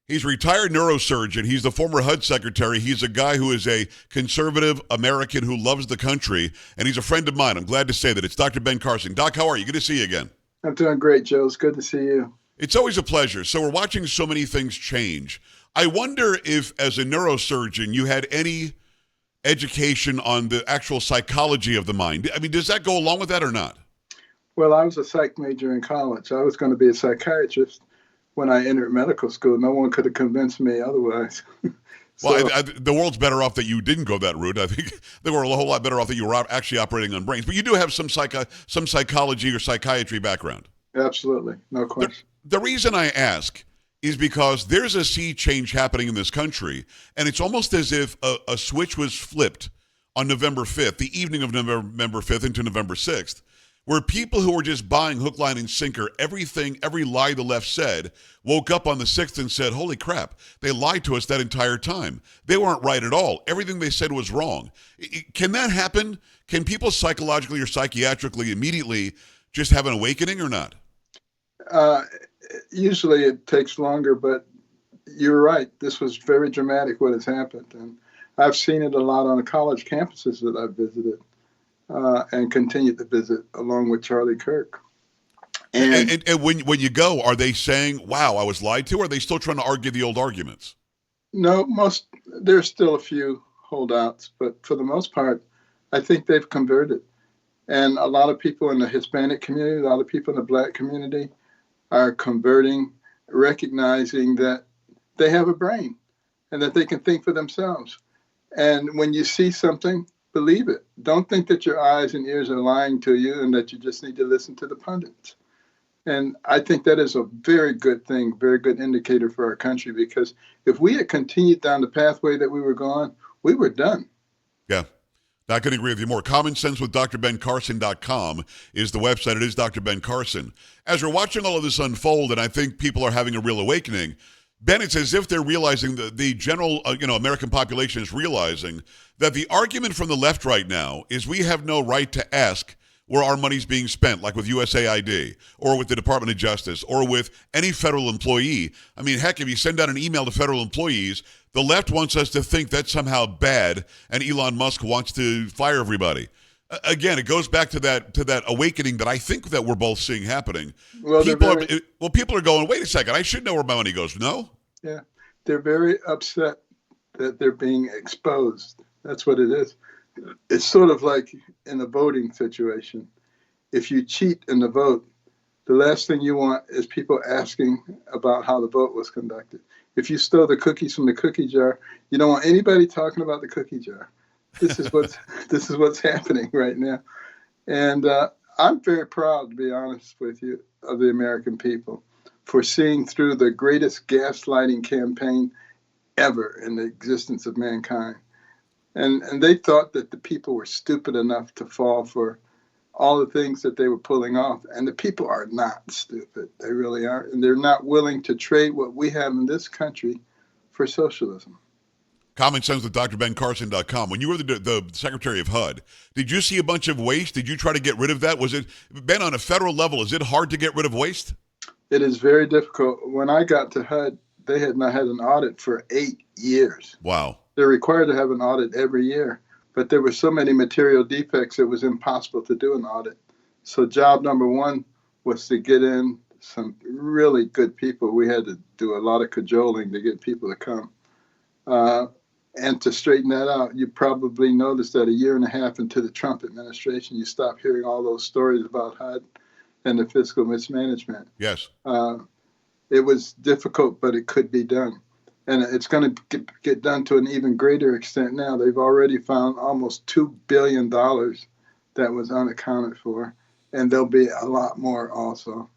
He's a retired neurosurgeon. He's the former HUD Secretary. He's a guy who is a conservative American who loves the country, and he's a friend of mine. I'm glad to say that. It's Dr. Ben Carson. Doc, how are you? Good to see you again. I'm doing great, Joe. It's good to see you. It's always a pleasure. So we're watching so many things change. I wonder if, as a neurosurgeon, you had any education on the actual psychology of the mind. I mean, does that go along with that or not? Well, I was a psych major in college. I was going to be a psychiatrist when I entered medical school. No one could have convinced me otherwise. Well, the world's better off that you didn't go that route. I think they were a whole lot better off that you were actually operating on brains. But you do have some psychology or psychiatry background. Absolutely. No question. The reason I ask is because there's a sea change happening in this country, and it's almost as if a switch was flipped on November 5th, the evening of November 5th into November 6th, where people who were just buying hook, line, and sinker, every lie the left said, woke up on the 6th and said, holy crap, they lied to us that entire time. They weren't right at all. Everything they said was wrong. Can that happen? Can people psychologically or psychiatrically immediately just have an awakening or not? Usually it takes longer, but you're right. This was very dramatic what has happened. And I've seen it a lot on the college campuses that I've visited. And continue to visit along with Charlie Kirk. And when you go, are they saying, wow, I was lied to? Or are they still trying to argue the old arguments? No, there's still a few holdouts, but for the most part, I think they've converted. And a lot of people in the Hispanic community, a lot of people in the Black community are converting, recognizing that they have a brain and that they can think for themselves. And when you see something, believe it. Don't think that your eyes and ears are lying to you and that you just need to listen to the pundits. And I think that is a very good thing, very good indicator for our country, because if we had continued down the pathway that we were going, we were done. Yeah. I can agree with you more. CommonSenseWithDrBenCarson.com is the website. It is Dr. Ben Carson. As we're watching all of this unfold, and I think people are having a real awakening, Ben, it's as if they're realizing that the general, American population is realizing that the argument from the left right now is we have no right to ask where our money's being spent, like with USAID or with the Department of Justice or with any federal employee. I mean, heck, if you send out an email to federal employees, the left wants us to think that's somehow bad, and Elon Musk wants to fire everybody. Again, it goes back to that awakening that I think that we're both seeing happening. Well, people are going, wait a second, I should know where my money goes. No? Yeah, they're very upset that they're being exposed. That's what it is. It's sort of like in a voting situation. If you cheat in the vote, the last thing you want is people asking about how the vote was conducted. If you stole the cookies from the cookie jar, you don't want anybody talking about the cookie jar. This is what's happening right now. And I'm very proud, to be honest with you, of the American people for seeing through the greatest gaslighting campaign ever in the existence of mankind. And they thought that the people were stupid enough to fall for all the things that they were pulling off. And the people are not stupid. They really aren't. And they're not willing to trade what we have in this country for socialism. CommonSenseWithDrBenCarson.com. When you were the Secretary of HUD, did you see a bunch of waste? Did you try to get rid of that? Was it, Ben, on a federal level, is it hard to get rid of waste? It is very difficult. When I got to HUD, they had not had an audit for 8 years. Wow. They're required to have an audit every year, but there were so many material defects, it was impossible to do an audit. So job number one was to get in some really good people. We had to do a lot of cajoling to get people to come. And to straighten that out, you probably noticed that a year and a half into the Trump administration, you stopped hearing all those stories about HUD and the fiscal mismanagement. Yes. It was difficult, but it could be done. And it's going to get done to an even greater extent now. They've already found almost $2 billion that was unaccounted for, and there'll be a lot more also.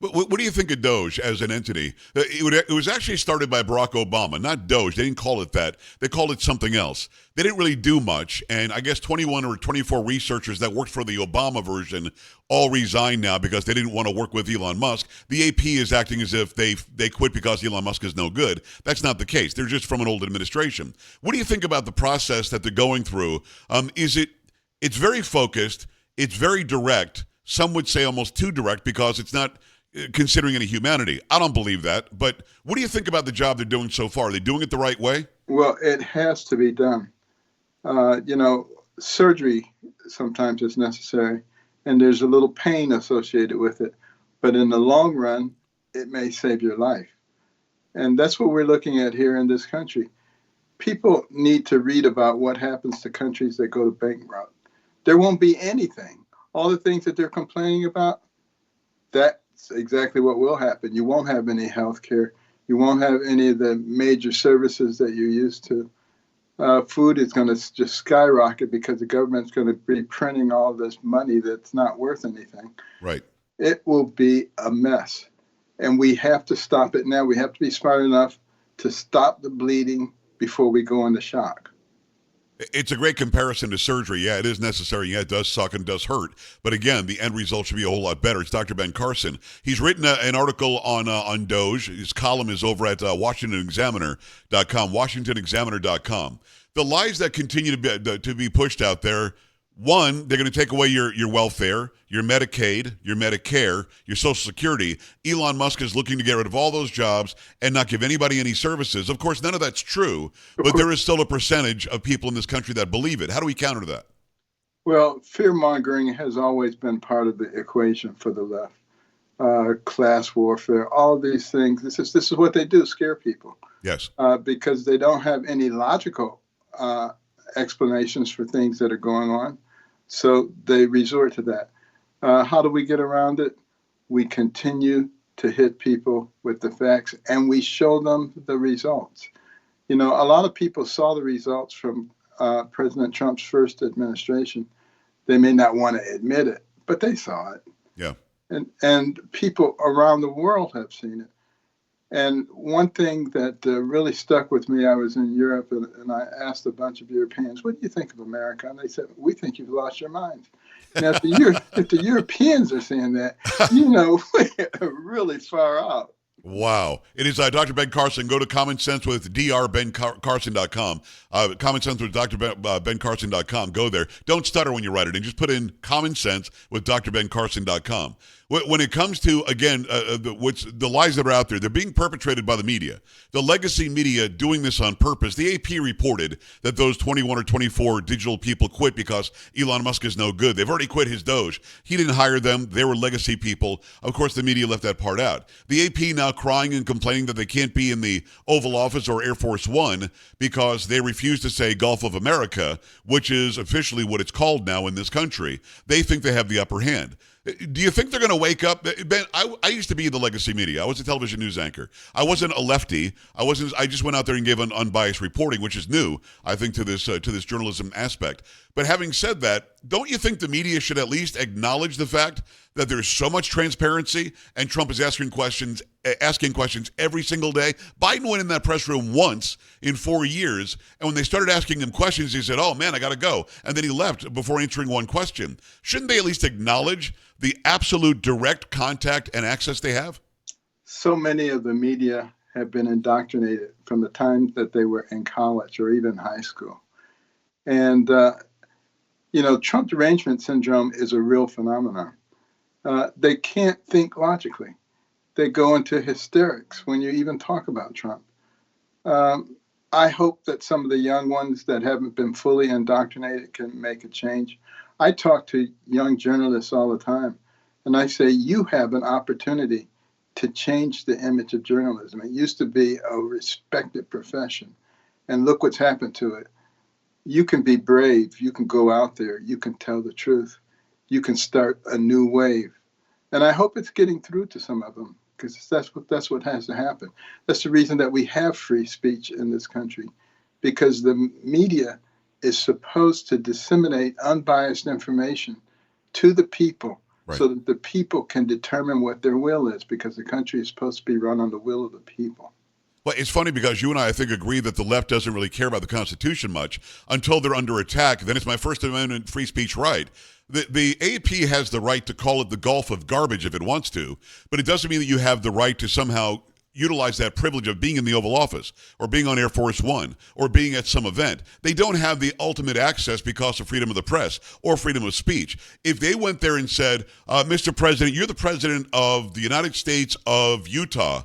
What do you think of Doge as an entity? It was actually started by Barack Obama, not Doge. They didn't call it that. They called it something else. They didn't really do much, and I guess 21 or 24 researchers that worked for the Obama version all resigned now because they didn't want to work with Elon Musk. The AP is acting as if they quit because Elon Musk is no good. That's not the case. They're just from an old administration. What do you think about the process that they're going through? It's very focused. It's very direct. Some would say almost too direct because it's not considering any humanity. I don't believe that. But what do you think about the job they're doing so far? Are they doing it the right way? Well, it has to be done. Surgery sometimes is necessary, and there's a little pain associated with it. But in the long run, it may save your life. And that's what we're looking at here in this country. People need to read about what happens to countries that go to bankrupt. There won't be anything. All the things that they're complaining about, that's exactly what will happen. You won't have any health care. You won't have any of the major services that you're used to. Food is going to just skyrocket because the government's going to be printing all this money that's not worth anything. Right. It will be a mess. And we have to stop it now. We have to be smart enough to stop the bleeding before we go into shock. It's a great comparison to surgery. Yeah, it is necessary. Yeah, it does suck and does hurt. But again, the end result should be a whole lot better. It's Dr. Ben Carson. He's written an article on Doge. His column is over at WashingtonExaminer.com, WashingtonExaminer.com. The lies that continue to be pushed out there, one, they're going to take away your welfare, your Medicaid, your Medicare, your Social Security. Elon Musk is looking to get rid of all those jobs and not give anybody any services. Of course, none of that's true, but there is still a percentage of people in this country that believe it. How do we counter that? Well, fear-mongering has always been part of the equation for the left. Class warfare, all these things. This is what they do, scare people. Yes. Because they don't have any logical explanations for things that are going on. So they resort to that. How do we get around it? We continue to hit people with the facts, and we show them the results. A lot of people saw the results from President Trump's first administration. They may not want to admit it, but they saw it. Yeah. And people around the world have seen it. And one thing that really stuck with me, I was in Europe and I asked a bunch of Europeans, what do you think of America? And they said, we think you've lost your minds. Now, if the Europeans are saying that, we're really far out. Wow. It is Dr. Ben Carson. Go to Common Sense with drbencarson.com. Common Sense with drbencarson.com. Go there. Don't stutter when you write it in. Just put in Common Sense with drbencarson.com. When it comes to, again, the lies that are out there, they're being perpetrated by the media. The legacy media doing this on purpose. The AP reported that those 21 or 24 digital people quit because Elon Musk is no good. They've already quit his Doge. He didn't hire them. They were legacy people. Of course, the media left that part out. The AP now crying and complaining that they can't be in the Oval Office or Air Force One because they refuse to say Gulf of America, which is officially what it's called now in this country. They think they have the upper hand. Do you think they're going to wake up? Ben, I used to be in the legacy media. I was a television news anchor. I wasn't a lefty. I just went out there and gave an unbiased reporting, which is new, I think, to this journalism aspect. But having said that, don't you think the media should at least acknowledge the fact that there's so much transparency and Trump is asking questions every single day? Biden went in that press room once in 4 years, and when they started asking him questions, he said, oh, man, I got to go. And then he left before answering one question. Shouldn't they at least acknowledge the absolute direct contact and access they have? So many of the media have been indoctrinated from the time that they were in college or even high school. And, Trump derangement syndrome is a real phenomenon. They can't think logically. They go into hysterics when you even talk about Trump. I hope that some of the young ones that haven't been fully indoctrinated can make a change. I talk to young journalists all the time, and I say, you have an opportunity to change the image of journalism. It used to be a respected profession, and look what's happened to it. You can be brave. You can go out there. You can tell the truth. You can start a new wave. And I hope it's getting through to some of them, because that's what has to happen. That's the reason that we have free speech in this country, because the media is supposed to disseminate unbiased information to the people, right, so that the people can determine what their will is, because the country is supposed to be run on the will of the people. Well, it's funny because you and I think, agree that the left doesn't really care about the Constitution much until they're under attack. Then it's my First Amendment free speech right. The AP has the right to call it the Gulf of Garbage if it wants to, but it doesn't mean that you have the right to somehow utilize that privilege of being in the Oval Office or being on Air Force One or being at some event. They don't have the ultimate access because of freedom of the press or freedom of speech. If they went there and said, Mr. President, you're the president of the United States of Utah,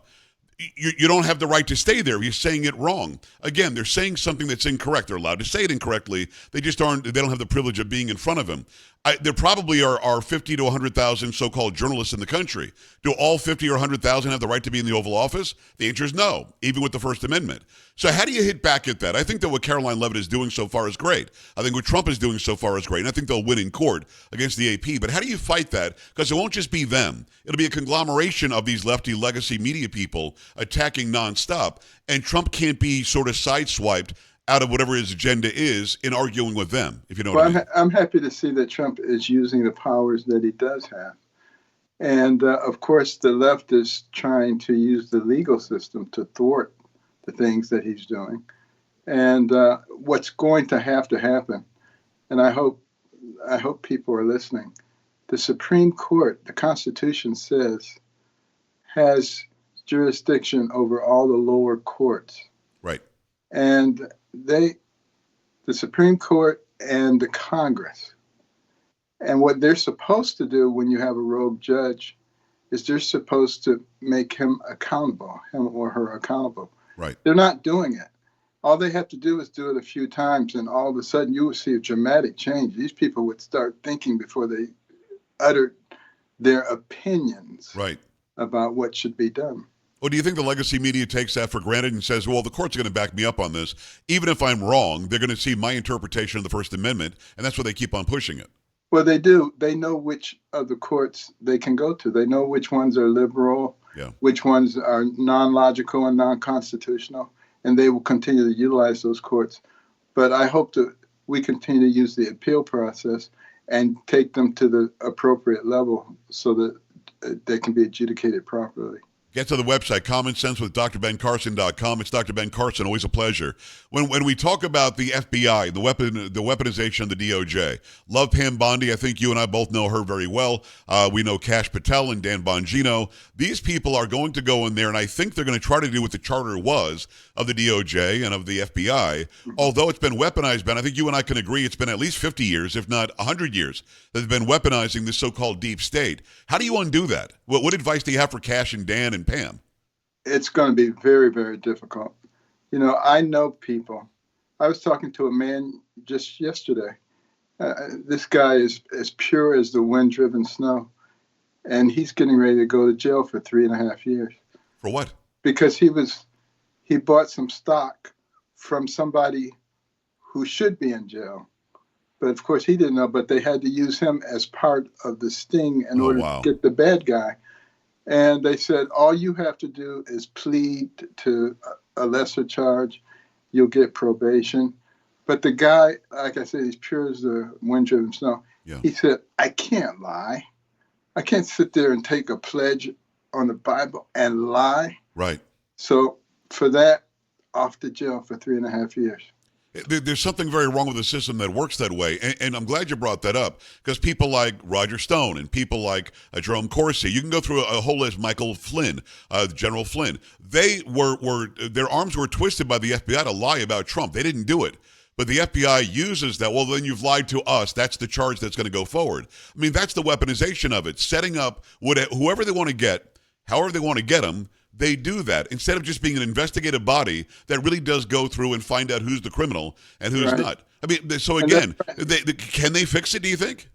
you don't have the right to stay there. You're saying it wrong. Again, they're saying something that's incorrect. They're allowed to say it incorrectly. They just aren't. They don't have the privilege of being in front of him. There probably are 50 to 100,000 so-called journalists in the country. Do all 50 or 100,000 have the right to be in the Oval Office? The answer is no, even with the First Amendment. So how do you hit back at that? I think that what Caroline Leavitt is doing so far is great. I think what Trump is doing so far is great. And I think they'll win in court against the AP. But how do you fight that? Because it won't just be them. It'll be a conglomeration of these lefty legacy media people attacking nonstop. And Trump can't be sort of sideswiped out of whatever his agenda is in arguing with them, if you know what I mean. I'm happy to see that Trump is using the powers that he does have. And of course, the left is trying to use the legal system to thwart the things that he's doing. And what's going to happen, and I hope people are listening, the Supreme Court, the Constitution says, has jurisdiction over all the lower courts. Right. And the Supreme Court and the Congress, and what they're supposed to do when you have a rogue judge is they're supposed to make him or her accountable. Right. They're not doing it. All they have to do is do it a few times, and all of a sudden you will see a dramatic change. These people would start thinking before they uttered their opinions about what should be done. Well, do you think the legacy media takes that for granted and says, well, the court's going to back me up on this. Even if I'm wrong, they're going to see my interpretation of the First Amendment, and that's why they keep on pushing it. Well, they do. They know which of the courts they can go to. They know which ones are liberal, which ones are non-logical and non-constitutional, and they will continue to utilize those courts. But I hope that we continue to use the appeal process and take them to the appropriate level so that they can be adjudicated properly. Get to the website, commonsensewithdrbencarson.com. It's Dr. Ben Carson, always a pleasure. When we talk about the FBI, the weaponization of the DOJ, love Pam Bondi. I think you and I both know her very well. We know Kash Patel and Dan Bongino. These people are going to go in there, and I think they're going to try to do what the charter was of the DOJ and of the FBI. Although it's been weaponized, Ben, I think you and I can agree it's been at least 50 years, if not 100 years, that they've been weaponizing this so-called deep state. How do you undo that? What advice do you have for Kash and Dan and Pam? It's going to be very, very difficult. You know, I know people. I was talking to a man just yesterday. This guy is as pure as the wind-driven snow, and he's getting ready to go to jail for 3.5 years. For what? Because he bought some stock from somebody who should be in jail. But of course he didn't know, but they had to use him as part of the sting in order to get the bad guy. And they said, all you have to do is plead to a lesser charge. You'll get probation. But the guy, like I said, he's pure as the wind-driven snow. Yeah. He said, I can't lie. I can't sit there and take a pledge on the Bible and lie. Right. So for that, off to jail for 3.5 years. There's something very wrong with the system that works that way. And I'm glad you brought that up, because people like Roger Stone and people like Jerome Corsi, you can go through a whole list, Michael Flynn, General Flynn, their arms were twisted by the FBI to lie about Trump. They didn't do it. But the FBI uses that. Well, then you've lied to us. That's the charge that's going to go forward. I mean, that's the weaponization of it. Setting up whoever they want to get, however they want to get them, they do that instead of just being an investigative body that really does go through and find out who's the criminal and who's not. I mean, so again, can they fix it, do you think?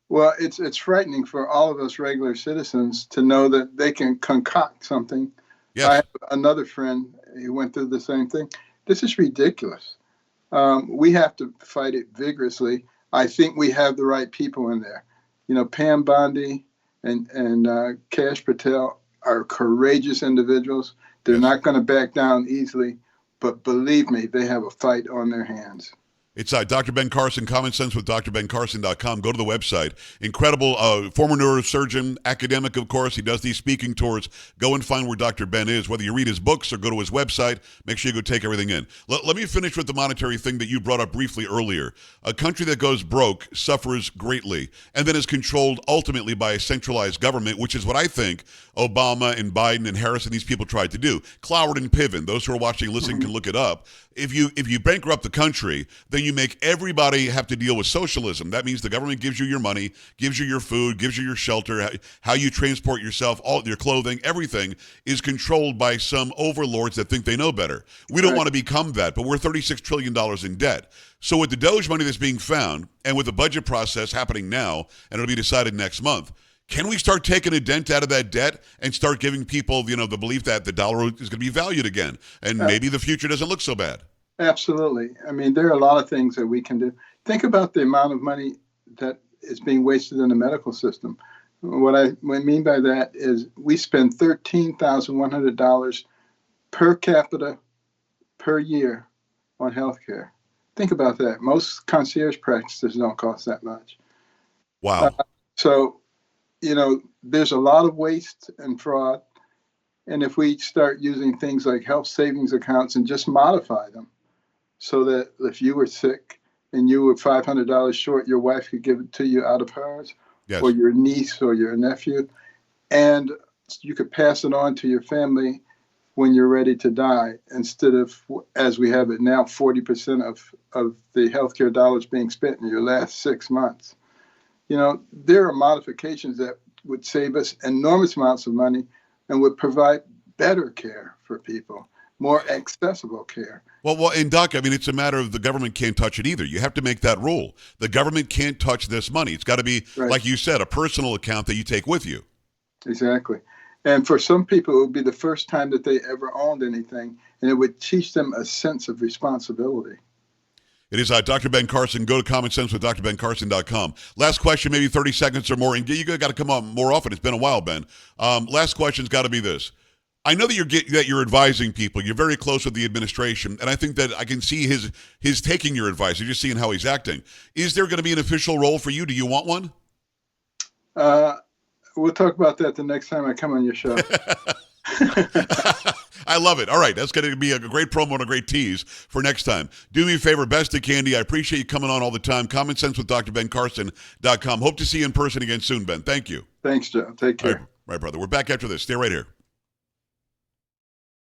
Well, it's frightening for all of us regular citizens to know that they can concoct something. Yes. I have another friend who went through the same thing. This is ridiculous. We have to fight it vigorously. I think we have the right people in there. You know, Pam Bondi and Kash Patel are courageous individuals. They're not going to back down easily, but believe me, they have a fight on their hands. It's Dr. Ben Carson, Common Sense with drbencarson.com. Go to the website. Incredible former neurosurgeon, academic, of course. He does these speaking tours. Go and find where Dr. Ben is. Whether you read his books or go to his website, make sure you go take everything in. Let me finish with the monetary thing that you brought up briefly earlier. A country that goes broke suffers greatly and then is controlled ultimately by a centralized government, which is what I think Obama and Biden and Harris and these people tried to do. Cloward and Piven, those who are watching and listening can look it up. If you bankrupt the country, then you make everybody have to deal with socialism. That means the government gives you your money, gives you your food, gives you your shelter, how you transport yourself, all your clothing, everything is controlled by some overlords that think they know better. We don't want to become that, but we're $36 trillion in debt. So with the Doge money that's being found and with the budget process happening now, and it'll be decided next month, can we start taking a dent out of that debt and start giving people, the belief that the dollar is going to be valued again and maybe the future doesn't look so bad? Absolutely. I mean, there are a lot of things that we can do. Think about the amount of money that is being wasted in the medical system. What I mean by that is we spend $13,100 per capita per year on healthcare. Think about that. Most concierge practices don't cost that much. Wow. So, there's a lot of waste and fraud. And if we start using things like health savings accounts and just modify them so that if you were sick and you were $500 short, your wife could give it to you out of hers, yes, or your niece or your nephew, and you could pass it on to your family when you're ready to die, instead of, as we have it now, 40% of the healthcare dollars being spent in your last 6 months. There are modifications that would save us enormous amounts of money and would provide better care for people, more accessible care. Well, and Doc, I mean, it's a matter of the government can't touch it either. You have to make that rule. The government can't touch this money. It's got to be, right, like you said, a personal account that you take with you. Exactly. And for some people, it would be the first time that they ever owned anything, and it would teach them a sense of responsibility. It is Dr. Ben Carson. Go to Common Sense with drbencarson.com. Last question, maybe 30 seconds or more. And you got to come on more often. It's been a while, Ben. Last question's got to be this. I know that you're advising people. You're very close with the administration, and I think that I can see his taking your advice. You're just seeing how he's acting. Is there going to be an official role for you? Do you want one? We'll talk about that the next time I come on your show. I love it. All right, that's going to be a great promo and a great tease for next time. Do me a favor, best of Candy. I appreciate you coming on all the time. Common Sense with drbencarson.com. Hope to see you in person again soon, Ben. Thank you. Thanks, Joe. Take care. All right, brother. We're back after this. Stay right here.